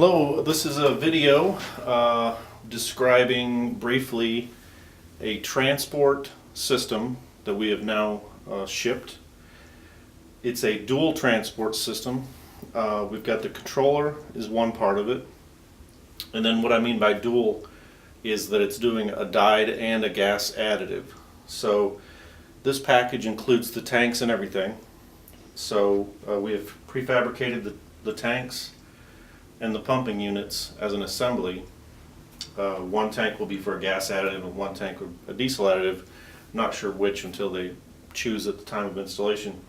Hello, this is a video describing briefly a transport system that we have now shipped. It's a dual transport system. We've got the controller is one part of it, and then what I mean by dual is that it's doing a dyed and a gas additive. So this package includes the tanks and everything. So we have prefabricated the tanks and the pumping units as an assembly. One tank will be for a gas additive and one tank a diesel additive. Not sure which until they choose at the time of installation.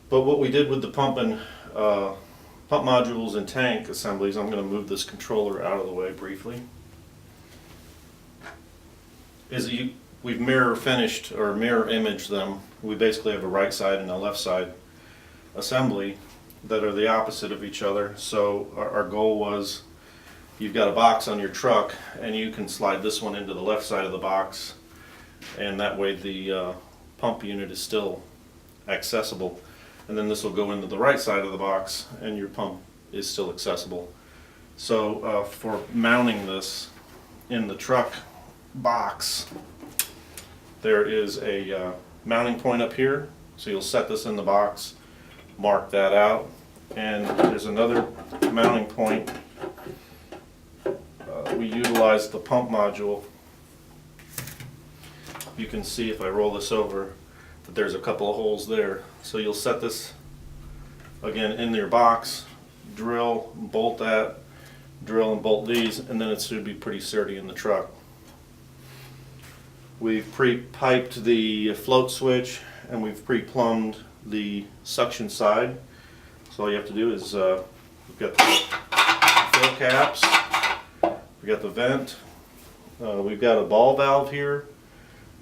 But what we did with the pump modules and tank assemblies, I'm going to move this controller out of the way briefly, is we've mirror finished or mirror imaged them. We basically have a right side and a left side assembly that are the opposite of each other. So our goal was, you've got a box on your truck and you can slide this one into the left side of the box, and that way the pump unit is still accessible, and then this will go into the right side of the box and your pump is still accessible. So for mounting this in the truck box, there is a mounting point up here, so you'll set this in the box, mark that out, and there's another mounting point. We utilized the pump module. You can see if I roll this over that there's a couple of holes there, so you'll set this again in your box, drill, bolt that, drill and bolt these, and then it should be pretty sturdy in the truck. We've pre-piped the float switch and we've pre-plumbed the suction side. So all you have to do is we've got the fill caps, we've got the vent, we've got a ball valve here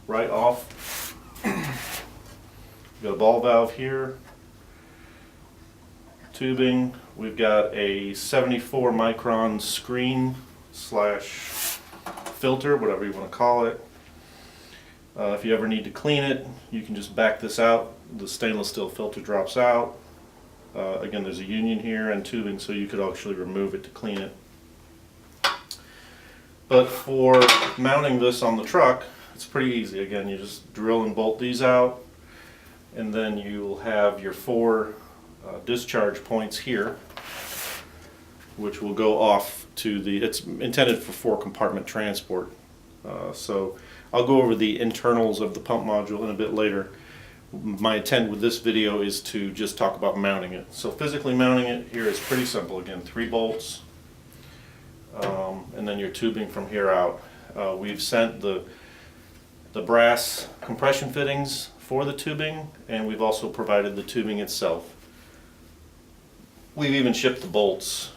right off. We've got a ball valve here, tubing. We've got a 74 micron screen slash filter, whatever you want to call it. If you ever need to clean it, you can just back this out. The stainless steel filter drops out. Again, there's a union here and tubing, so you could actually remove it to clean it. But for mounting this on the truck, it's pretty easy. Again, you just drill and bolt these out, and then you'll have your four discharge points here, which will go off to it's intended for 4-compartment transport. So I'll go over the internals of the pump module in a bit later. My intent with this video is to just talk about mounting it. So physically mounting it here is pretty simple. Again, 3 bolts, and then your tubing from here out. We've sent the brass compression fittings for the tubing, and we've also provided the tubing itself. We've even shipped the bolts,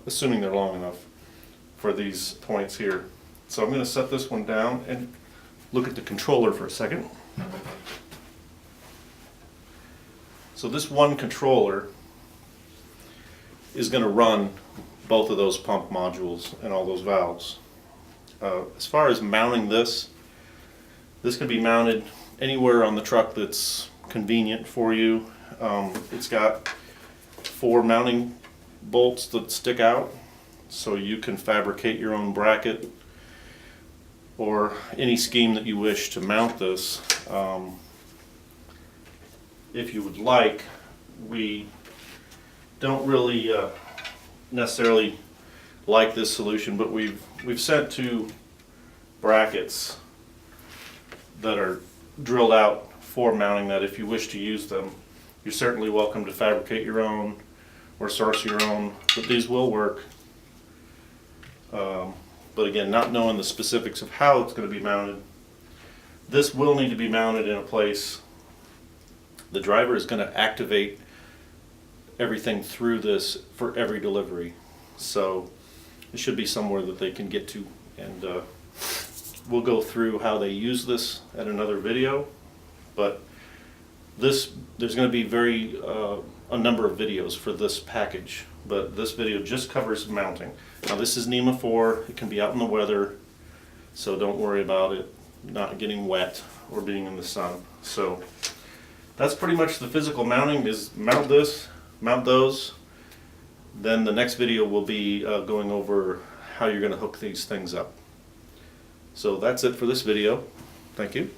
assuming they're long enough, for these points here. So I'm going to set this one down and look at the controller for a second. So this one controller is going to run both of those pump modules and all those valves. As far as mounting this can be mounted anywhere on the truck that's convenient for you. It's got 4 mounting bolts that stick out, so you can fabricate your own bracket or any scheme that you wish to mount this. If you would like, we don't really necessarily like this solution, but we've sent 2 brackets that are drilled out for mounting that. If you wish to use them, you're certainly welcome to fabricate your own or source your own, but these will work. But again, not knowing the specifics of how it's going to be mounted, this will need to be mounted in a place. The driver is going to activate everything through this for every delivery, so it should be somewhere that they can get to, and we'll go through how they use this at another video. But there's going to be a number of videos for this package, but this video just covers mounting. Now this is NEMA 4, it can be out in the weather, so don't worry about it not getting wet or being in the sun. So that's pretty much the physical mounting, is mount this, mount those, Then the next video will be going over how you're going to hook these things up. So that's it for this video. Thank you.